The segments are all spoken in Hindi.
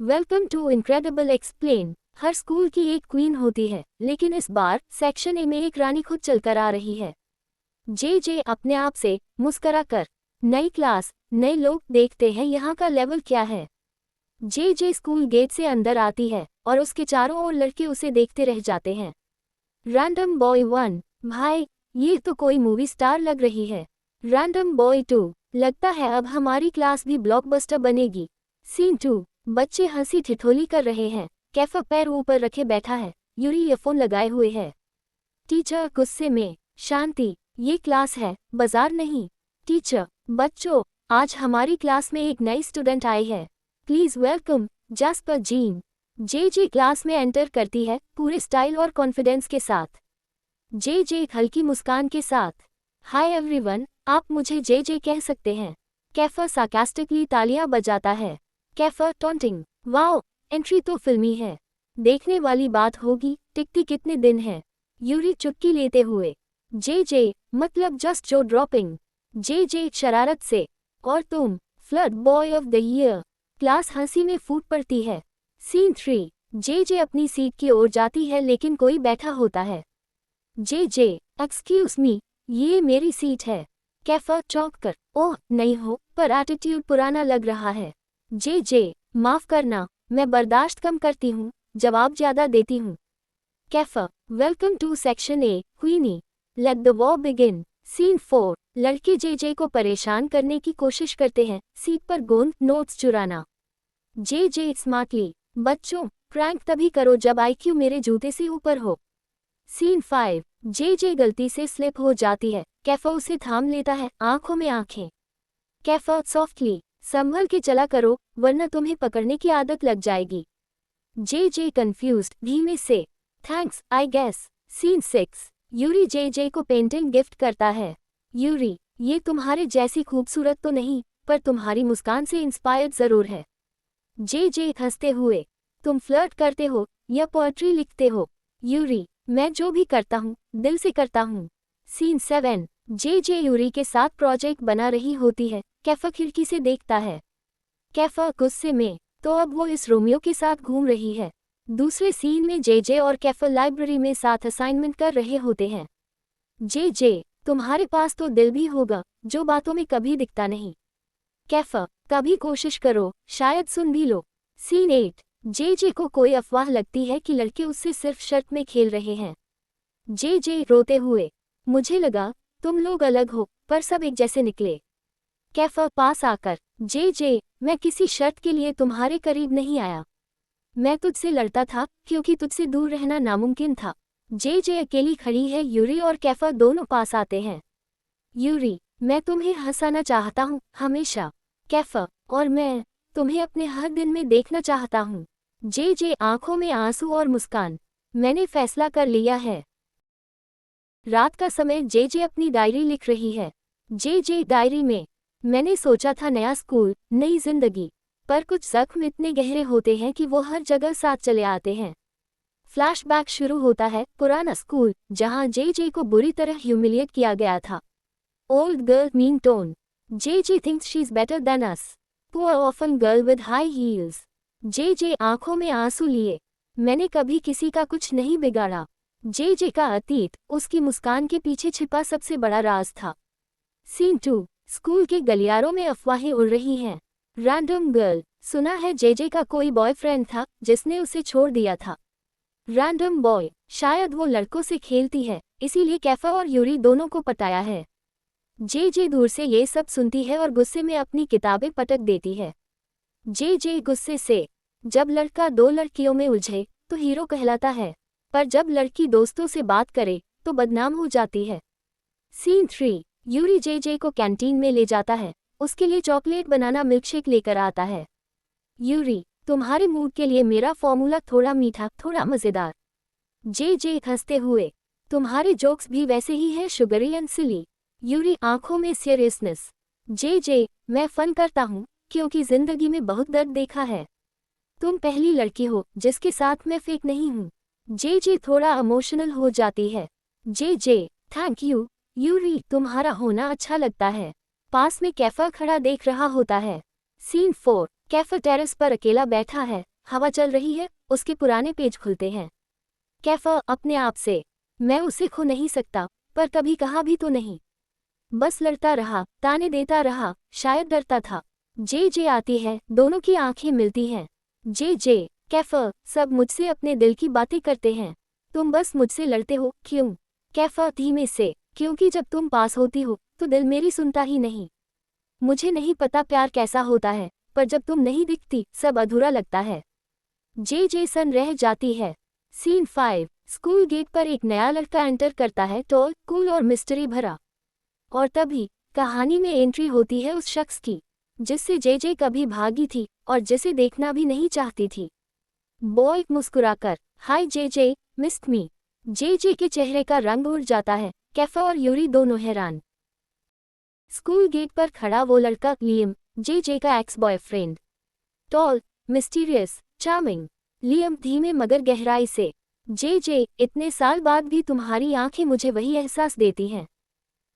Welcome to incredible explain. हर स्कूल की एक क्वीन होती है, लेकिन इस बार सेक्शन ए में एक रानी खुद चलकर आ रही है। जे जे अपने आप से मुस्करा कर। नई क्लास, नए लोग, देखते हैं यहाँ का लेवल क्या है। जे जे स्कूल गेट से अंदर आती है और उसके चारों ओर लड़के उसे देखते रह जाते हैं। रैंडम बॉय 1, भाई ये तो कोई मूवी स्टार लग रही है। रैंडम बॉय 2, लगता है अब हमारी क्लास भी ब्लॉकबस्टर बनेगी। सीन 2, बच्चे हंसी ठिठोली कर रहे हैं। कैफा पैर ऊपर रखे बैठा है, यूरी ईयरफोन लगाए हुए है। टीचर गुस्से में, शांति, ये क्लास है, बाजार नहीं। टीचर, बच्चों, आज हमारी क्लास में एक नई स्टूडेंट आई है, please welcome jasper gene. J J class में एंटर करती है, पूरे स्टाइल और कॉन्फिडेंस के साथ। जे जे एक हल्की मुस्कान के साथ, हाय एवरीवन, आप मुझे जे जे कह सकते हैं। कैफा सार्कास्टिकली तालियां बजाता है। कैफा टॉन्टिंग, वाओ, एंट्री तो फिल्मी है, देखने वाली बात होगी, टिकती कितने दिन है। यूरी चुटकी लेते हुए, जे मतलब जस्ट जो ड्रॉपिंग। जे शरारत से, और तुम flirt boy of the year. Class हंसी में फूट पड़ती है। सीन 3, जे अपनी सीट की ओर जाती है लेकिन कोई बैठा होता है। जे एक्सक्यूज मी, ये मेरी सीट है। कैफा चौंक कर, ओह नहीं हो, पर एटीट्यूड पुराना लग रहा है। जे माफ करना, मैं बर्दाश्त कम करती हूँ, जवाब ज्यादा देती हूँ। कैफा, welcome to section A, Queenie, let the war begin. Scene 4, लड़के जे को परेशान करने की कोशिश करते हैं, सीट पर गोंद नोट्स चुराना। जे स्मार्टली, बच्चों, प्रैंक तभी करो जब आईक्यू मेरे जूते से ऊपर हो। सीन 5, जे गलती से स्लिप हो जाती है, कैफा उसे थाम लेता है, आंखों में आंखें। कैफा सॉफ्टली, संभल के चला करो, वरना तुम्हें पकड़ने की आदत लग जाएगी। जे कंफ्यूज्ड, धीमे से, thanks I guess. Scene 6, Yuri J को पेंटिंग गिफ्ट करता है। यूरी, ये तुम्हारे जैसी खूबसूरत तो नहीं, पर तुम्हारी मुस्कान से इंस्पायर्ड जरूर है। जे हंसते हुए, तुम फ्लर्ट करते हो या पोएट्री लिखते हो। यूरी, मैं जो भी करता हूँ, दिल से करता हूँ। सीन 7, जे यूरी के साथ प्रोजेक्ट बना रही होती है, कैफा खिड़की से देखता है। कैफा गुस्से में, तो अब वो इस रोमियो के साथ घूम रही है। दूसरे सीन में जे और कैफा लाइब्रेरी में साथ असाइनमेंट कर रहे होते हैं। जे तुम्हारे पास तो दिल भी होगा, जो बातों में कभी दिखता नहीं। कैफा, कभी कोशिश करो, शायद सुन भी लो। सीन 8, जे को कोई अफवाह लगती है कि लड़के उससे सिर्फ शर्त में खेल रहे हैं। जे रोते हुए, मुझे लगा तुम लोग अलग हो, पर सब एक जैसे निकले। कैफा पास आकर, जे मैं किसी शर्त के लिए तुम्हारे करीब नहीं आया, मैं तुझसे लड़ता था क्योंकि तुझसे दूर रहना नामुमकिन था। जे अकेली खड़ी है, यूरी और कैफा दोनों पास आते हैं। यूरी, मैं तुम्हें हंसाना चाहता हूँ हमेशा। कैफा, और मैं तुम्हें अपने हर दिन में देखना चाहता हूँ। जे आंखों में आंसू और मुस्कान, मैंने फैसला कर लिया है। रात का समय जे अपनी डायरी लिख रही है। जे डायरी में, मैंने सोचा था नया स्कूल, नई जिंदगी, पर कुछ जख्म इतने गहरे होते हैं कि वो हर जगह साथ चले आते हैं। फ्लैशबैक शुरू होता है, पुराना स्कूल, जहां जे को बुरी तरह ह्यूमिलिएट किया गया था। Old girl mean tone, J thinks she is better than us. Poor orphan girl with high heels. J आंखों में आंसू लिए, मैंने कभी किसी का कुछ नहीं बिगाड़ा। जे का अतीत, उसकी मुस्कान के पीछे छिपा सबसे बड़ा राज था। सीन 2, स्कूल के गलियारों में अफवाहें उड़ रही हैं। रैंडम गर्ल, सुना है जे का कोई बॉयफ्रेंड था जिसने उसे छोड़ दिया था। रैंडम बॉय, शायद वो लड़कों से खेलती है, इसीलिए कैफा और यूरी दोनों को पटाया है। जे दूर से ये सब सुनती है और गुस्से में अपनी किताबें पटक देती है। जे गुस्से से, जब लड़का दो लड़कियों में उलझे तो हीरो कहलाता है, पर जब लड़की दोस्तों से बात करे तो बदनाम हो जाती है। सीन 3, यूरी जे को कैंटीन में ले जाता है, उसके लिए चॉकलेट बनाना मिल्कशेक लेकर आता है। यूरी, तुम्हारे मूड के लिए मेरा फॉर्मूला थोड़ा मीठा, थोड़ा मजेदार। जे हंसते हुए, तुम्हारे जोक्स भी वैसे ही हैं, शुगरी एंड सिली। यूरी आंखों में सीरियसनेस, जे मैं फन करता हूँ क्योंकि जिंदगी में बहुत दर्द देखा है। तुम पहली लड़की हो जिसके साथ मैं फेक नहीं हूँ। जे थोड़ा इमोशनल हो जाती है। जे थैंक यू यूरी, तुम्हारा होना अच्छा लगता है। पास में कैफा खड़ा देख रहा होता है। सीन 4, कैफर टेरेस पर अकेला बैठा है, हवा चल रही है, उसके पुराने पेज खुलते हैं। कैफर अपने आप से, मैं उसे खो नहीं सकता, पर कभी कहा भी तो नहीं। बस लड़ता रहा, ताने देता रहा, शायद डरता था। जे आती है, दोनों की आंखें मिलती हैं। जे कैफर, सब मुझसे अपने दिल की बातें करते हैं। तुम बस मुझसे लड़ते हो, क्यों? कैफर धीमे से, क्योंकि जब तुम पास होती हो तो दिल मेरी सुनता ही नहीं। मुझे नहीं पता प्यार कैसा होता है, पर जब तुम नहीं दिखती सब अधूरा लगता है। जे सन रह जाती है। सीन 5, स्कूल गेट पर एक नया लड़का एंटर करता है, टॉल, कूल और मिस्ट्री भरा। और तभी कहानी में एंट्री होती है उस शख्स की जिससे जे कभी भागी थी और जिसे देखना भी नहीं चाहती थी। बॉय मुस्कुराकर, हाय जे मिस्ड मी। जे के चेहरे का रंग उड़ जाता है। कैफा और यूरी दोनों हैरान। स्कूल गेट पर खड़ा वो लड़का लियम, जे का ex boyfriend. Tall, mysterious, charming. Liam धीमे मगर गहराई से, जे इतने साल बाद भी तुम्हारी आंखें मुझे वही एहसास देती हैं।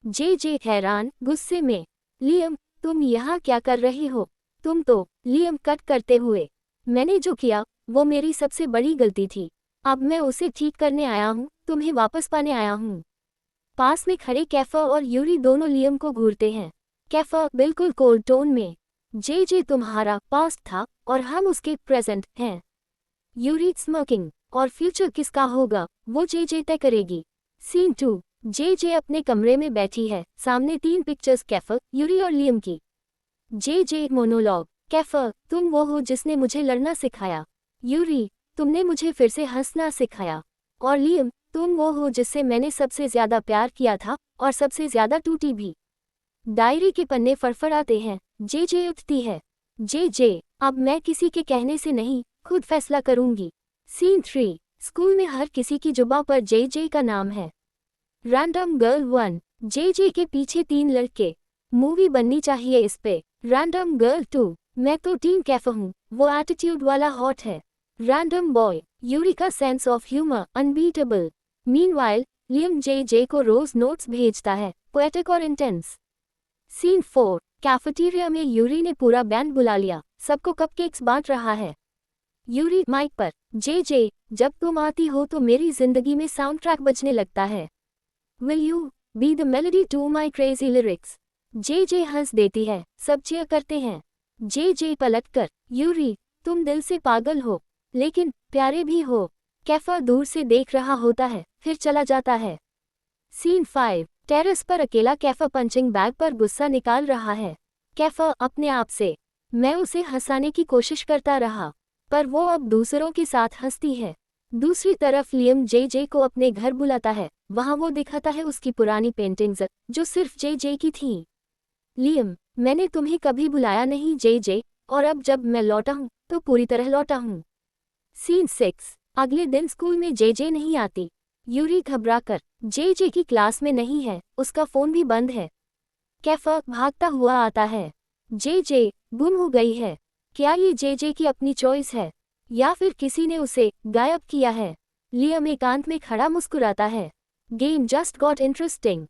जे हैरान, गुस्से में, लियम तुम यहाँ क्या कर रही हो? तुम तो, लियम कट करते हुए, मैंने जो किया वो मेरी सबसे बड़ी गलती थी। अब मैं उसे ठीक करने आया हूँ, तुम्हें वापस पाने आया हूँ। पास में खड़े कैफा और यूरी दोनों लियम को घूरते हैं। कैफा बिल्कुल कोल्ड टोन में, जे तुम्हारा पास्ट था और हम उसके प्रेजेंट हैं। यूरी स्मोकिंग, और फ्यूचर किसका होगा वो जे तय करेगी। सीन 2, जे अपने कमरे में बैठी है, सामने 3 पिक्चर्स कैफा, यूरी और लियम की। जे मोनोलॉग, कैफा तुम वो हो जिसने मुझे लड़ना सिखाया। यूरी तुमने मुझे फिर से हंसना सिखाया। और लियम तुम वो हो जिससे मैंने सबसे ज्यादा प्यार किया था और सबसे ज्यादा टूटी भी। डायरी के पन्ने फड़फड़ाते हैं। जे उठती है। जे अब मैं किसी के कहने से नहीं, खुद फैसला करूंगी। सीन 3, स्कूल में हर किसी की जुबां पर जे का नाम है। रैंडम गर्ल 1, जे के पीछे 3 लड़के। मूवी बननी चाहिए इस पे। रैंडम गर्ल 2, मैं तो टीम कैफा हूँ, वो एटीट्यूड वाला हॉट है। रैंडम बॉय, यूरी का sense of humour unbeatable. Meanwhile Liam J को रोज नोट्स भेजता है, पोएटिक और इंटेंस। सीन 4, कैफेटेरिया में यूरी ने पूरा बैंड बुला लिया, सबको कपकेक्स बांट रहा है। यूरी माइक पर, जे जब तुम आती हो तो मेरी जिंदगी में साउंड ट्रैक बजने लगता है। Will you be the melody to my crazy lyrics? J हंस देती है, सब चीयर करते हैं। जे पलटकर, यूरी तुम दिल से पागल हो, लेकिन प्यारे भी हो। कैफा दूर से देख रहा होता है, फिर चला जाता है। सीन 5, टेरेस पर अकेला कैफा पंचिंग बैग पर गुस्सा निकाल रहा है। कैफा अपने आप से, मैं उसे हंसाने की कोशिश करता रहा, पर वो अब दूसरों के साथ हंसती है। दूसरी तरफ लियम जे को अपने घर बुलाता है, वहाँ वो दिखाता है उसकी पुरानी पेंटिंग्स जो सिर्फ जे की थीं। लियम मैंने तुम्हें कभी बुलाया नहीं जे, और अब जब मैं लौटा हूँ तो पूरी तरह लौटा हूँ। सीन 6, अगले दिन स्कूल में जे नहीं आती। यूरी घबराकर, जे की क्लास में नहीं है, उसका फोन भी बंद है। कैफा भागता हुआ आता है। जे गुम हो गई है। क्या ये जे की अपनी चॉइस है या फिर किसी ने उसे गायब किया है? लियम एकांत में खड़ा मुस्कुराता है। Game just got interesting.